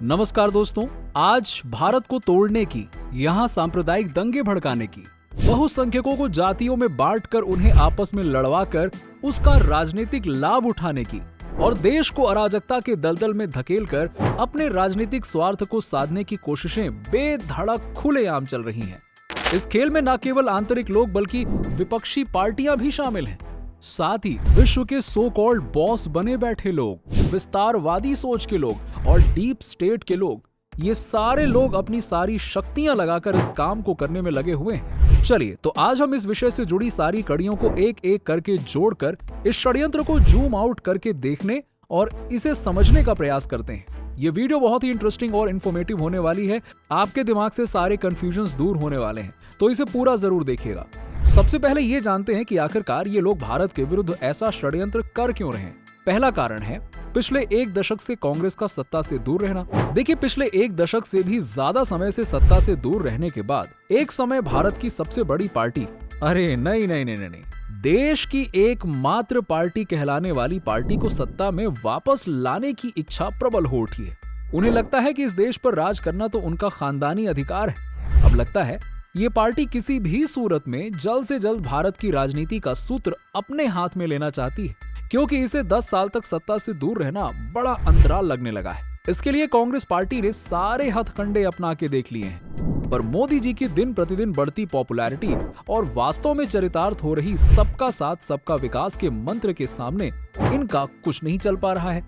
नमस्कार दोस्तों, आज भारत को तोड़ने की, यहाँ सांप्रदायिक दंगे भड़काने की, बहुसंख्यकों को जातियों में बांटकर उन्हें आपस में लड़वाकर उसका राजनीतिक लाभ उठाने की और देश को अराजकता के दलदल में धकेलकर अपने राजनीतिक स्वार्थ को साधने की कोशिशें बेधड़क खुलेआम चल रही हैं। इस खेल में न केवल आंतरिक लोग बल्कि विपक्षी पार्टियां भी शामिल हैं। साथ ही विश्व के सो कॉल्ड बॉस बने बैठे लोग, विस्तारवादी सोच के लोग और डीप स्टेट के लोग, ये सारे लोग अपनी सारी शक्तियां लगाकर इस काम को करने में लगे हुए हैं। चलिए तो आज हम इस विषय से जुड़ी सारी कड़ियों को एक एक करके जोड़कर इस षड्यंत्र को जूम आउट करके देखने और इसे समझने का प्रयास करते हैं। ये वीडियो बहुत ही इंटरेस्टिंग और इन्फॉर्मेटिव होने वाली है। आपके दिमाग से सारे कंफ्यूजन्स दूर होने वाले हैं, तो इसे पूरा जरूर देखिएगा। सबसे पहले ये जानते हैं कि आखिरकार ये लोग भारत के विरुद्ध ऐसा षड्यंत्र कर क्यों रहे हैं। पहला कारण है पिछले एक दशक से कांग्रेस का सत्ता से दूर रहना। देखिए, पिछले एक दशक से भी ज्यादा समय से सत्ता से दूर रहने के बाद एक समय भारत की सबसे बड़ी पार्टी, अरे नहीं, देश की एकमात्र पार्टी कहलाने वाली पार्टी को सत्ता में वापस लाने की इच्छा प्रबल हो उठी है। उन्हें लगता है कि इस देश पर राज करना तो उनका खानदानी अधिकार है। अब लगता है ये पार्टी किसी भी सूरत में जल्द से जल्द भारत की राजनीति का सूत्र अपने हाथ में लेना चाहती है, क्योंकि इसे 10 साल तक सत्ता से दूर रहना बड़ा अंतराल लगने लगा है। इसके लिए कांग्रेस पार्टी ने सारे हथकंडे अपना के देख लिए हैं, पर मोदी जी की दिन प्रतिदिन बढ़ती पॉपुलैरिटी और वास्तव में चरितार्थ हो रही सबका साथ सबका विकास के मंत्र के सामने इनका कुछ नहीं चल पा रहा है।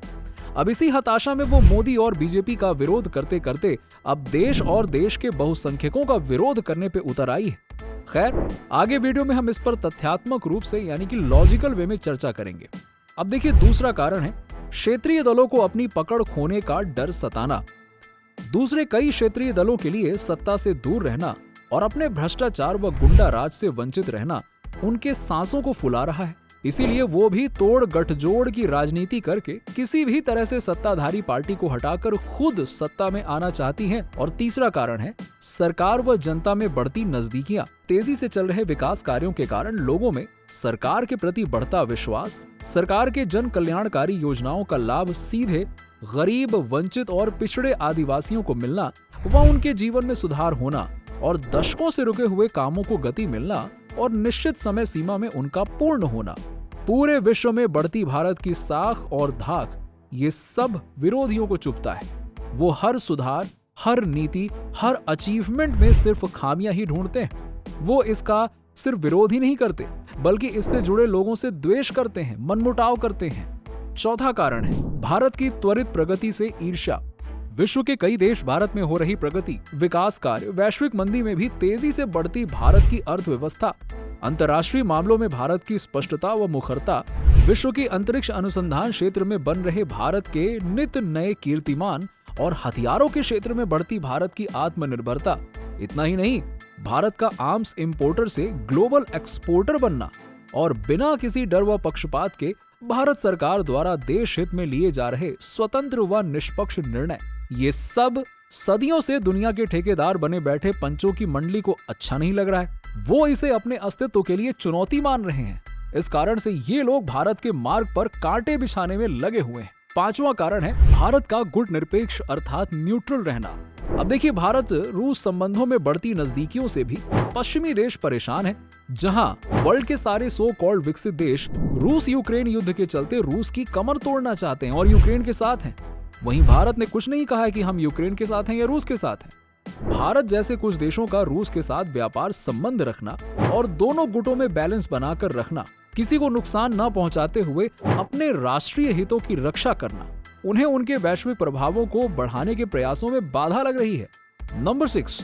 अब इसी हताशा में वो मोदी और बीजेपी का विरोध करते करते अब देश और देश के बहुसंख्यकों का विरोध करने पे उतर आई है। खैर, आगे वीडियो में हम इस पर तथ्यात्मक रूप से यानी कि लॉजिकल वे में चर्चा करेंगे। अब देखिए, दूसरा कारण है क्षेत्रीय दलों को अपनी पकड़ खोने का डर सताना। दूसरे कई क्षेत्रीय दलों के लिए सत्ता से दूर रहना और अपने भ्रष्टाचार व गुंडा राज से वंचित रहना उनके सांसों को फुला रहा है। इसीलिए वो भी तोड़ गठजोड़ की राजनीति करके किसी भी तरह से सत्ताधारी पार्टी को हटाकर खुद सत्ता में आना चाहती हैं। और तीसरा कारण है सरकार व जनता में बढ़ती नजदीकियां। तेजी से चल रहे विकास कार्यों के कारण लोगों में सरकार के प्रति बढ़ता विश्वास, सरकार के जन कल्याणकारी योजनाओं का लाभ सीधे गरीब, वंचित और पिछड़े आदिवासियों को मिलना व उनके जीवन में सुधार होना और दशकों से रुके हुए कामों को गति मिलना और निश्चित समय सीमा में उनका पूर्ण होना, पूरे विश्व में बढ़ती भारत की साख और धाक, ये सब विरोधियों को चुभता है। वो हर सुधार, हर नीति, हर अचीवमेंट में सिर्फ खामियां ही ढूंढते हैं। वो इसका सिर्फ विरोध ही नहीं करते, बल्कि इससे जुड़े लोगों से द्वेष करते हैं, मनमुटाव करते हैं। चौथा कारण है भारत की त्वरित प्रगति से ईर्ष्या। विश्व के कई देश भारत में हो रही प्रगति, विकास कार्य, वैश्विक मंदी में भी तेजी से बढ़ती भारत की अर्थव्यवस्था, अंतर्राष्ट्रीय मामलों में भारत की स्पष्टता व मुखरता, विश्व की अंतरिक्ष अनुसंधान क्षेत्र में बन रहे भारत के नित नए कीर्तिमान और हथियारों के क्षेत्र में बढ़ती भारत की आत्मनिर्भरता। इतना ही नहीं, भारत का आर्म्स इंपोर्टर से ग्लोबल एक्सपोर्टर बनना और बिना किसी डर व पक्षपात के भारत सरकार द्वारा देश हित में लिए जा रहे स्वतंत्र व निष्पक्ष निर्णय, ये सब सदियों से दुनिया के ठेकेदार बने बैठे पंचों की मंडली को अच्छा नहीं लग रहा है। वो इसे अपने अस्तित्व के लिए चुनौती मान रहे हैं। इस कारण से ये लोग भारत के मार्ग पर कांटे बिछाने में लगे हुए हैं। पांचवा कारण है भारत का गुट निरपेक्ष अर्थात न्यूट्रल रहना। अब देखिए, भारत रूस संबंधों में बढ़ती नजदीकियों से भी पश्चिमी देश परेशान है। जहां वर्ल्ड के सारे सो कॉल्ड विकसित देश रूस यूक्रेन युद्ध के चलते रूस की कमर तोड़ना चाहते हैं और यूक्रेन के साथ हैं, वहीं भारत ने कुछ नहीं कहा है कि हम यूक्रेन के साथ हैं या रूस के साथ हैं। भारत जैसे कुछ देशों का रूस के साथ व्यापार संबंध रखना और दोनों गुटों में बैलेंस बनाकर रखना, किसी को नुकसान न पहुंचाते हुए अपने राष्ट्रीय हितों की रक्षा करना, उन्हें उनके वैश्विक प्रभावों को बढ़ाने के प्रयासों में बाधा लग रही है। नंबर 6,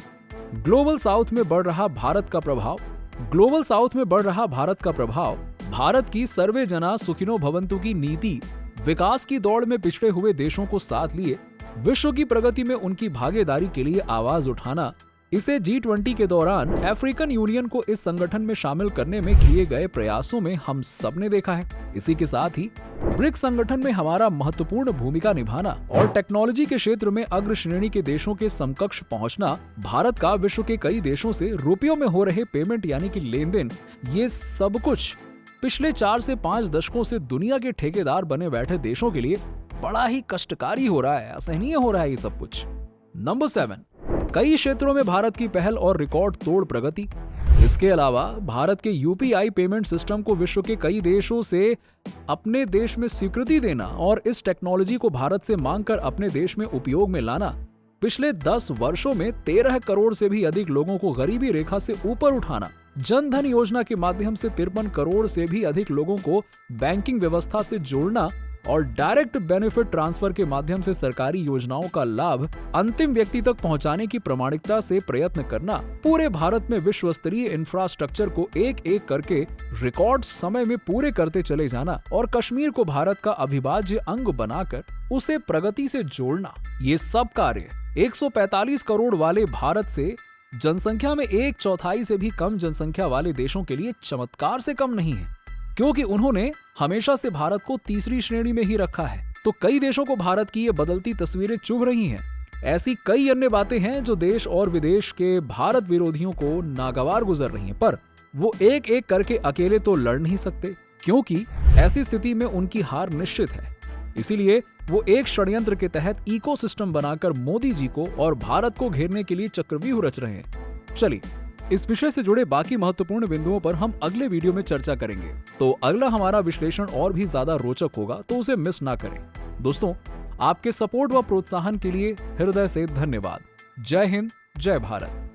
ग्लोबल साउथ में बढ़ रहा भारत का प्रभाव। ग्लोबल साउथ में बढ़ रहा भारत का प्रभाव भारत की सर्वे जना सुखिनो भवंतु की नीति, विकास की दौड़ में पिछड़े हुए देशों को साथ लिए विश्व की प्रगति में उनकी भागीदारी के लिए आवाज उठाना, इसे G20 के दौरान अफ्रीकन यूनियन को इस संगठन में शामिल करने में किए गए प्रयासों में हम सब ने देखा है। इसी के साथ ही ब्रिक्स संगठन में हमारा महत्वपूर्ण भूमिका निभाना और टेक्नोलॉजी के क्षेत्र में अग्र श्रेणी के देशों के समकक्ष पहुंचना, भारत का विश्व के कई देशों से रुपयों में हो रहे पेमेंट यानी कि लेन देन, ये सब कुछ पिछले 4 से 5 दशकों से दुनिया के ठेकेदार बने बैठे देशों के लिए बड़ा ही कष्टकारी हो रहा है, असहनीय हो रहा है ये सब कुछ। नंबर 7, कई क्षेत्रों में भारत की पहल और रिकॉर्ड तोड़ प्रगति। इसके अलावा भारत के यूपीआई पेमेंट सिस्टम को विश्व के कई देशों से अपने देश में स्वीकृति देना और इस टेक्नोलॉजी को भारत से मांगकर अपने देश में उपयोग में लाना पिछले 10 वर्षों में 13 करोड़ से भी अधिक लोगों को गरीबी रेखा से ऊपर उठाना, जन धन योजना के माध्यम से 53 करोड़ से भी अधिक लोगों को बैंकिंग व्यवस्था से जोड़ना और डायरेक्ट बेनिफिट ट्रांसफर के माध्यम से सरकारी योजनाओं का लाभ अंतिम व्यक्ति तक पहुंचाने की प्रामाणिकता से प्रयत्न करना, पूरे भारत में विश्व स्तरीय इंफ्रास्ट्रक्चर को एक एक करके रिकॉर्ड समय में पूरे करते चले जाना और कश्मीर को भारत का अविभाज्य अंग बनाकर उसे प्रगति से जोड़ना, ये सब कार्य 145 करोड़ वाले भारत से जनसंख्या में 1/4 से भी कम जनसंख्या वाले देशों के लिए चमत्कार से कम नहीं है, क्योंकि उन्होंने हमेशा से भारत को तीसरी श्रेणी में ही रखा है। तो कई देशों को भारत की ये बदलती तस्वीरें चुभ रही हैं। ऐसी कई अन्य बातें हैं जो देश और विदेश के भारत विरोधियों को नागवार गुजर रही हैं, पर वो एक एक करके अकेले तो लड़ नहीं सकते, क्योंकि ऐसी स्थिति में उनकी हार निश्चित है। इसीलिए वो एक षड्यंत्र के तहत इकोसिस्टम बनाकर मोदी जी को और भारत को घेरने के लिए चक्रव्यूह रच रहे हैं। चलिए, इस विषय से जुड़े बाकी महत्वपूर्ण बिंदुओं पर हम अगले वीडियो में चर्चा करेंगे। तो अगला हमारा विश्लेषण और भी ज्यादा रोचक होगा, तो उसे मिस ना करें। दोस्तों, आपके सपोर्ट व प्रोत्साहन के लिए हृदय से धन्यवाद। जय हिंद, जय भारत।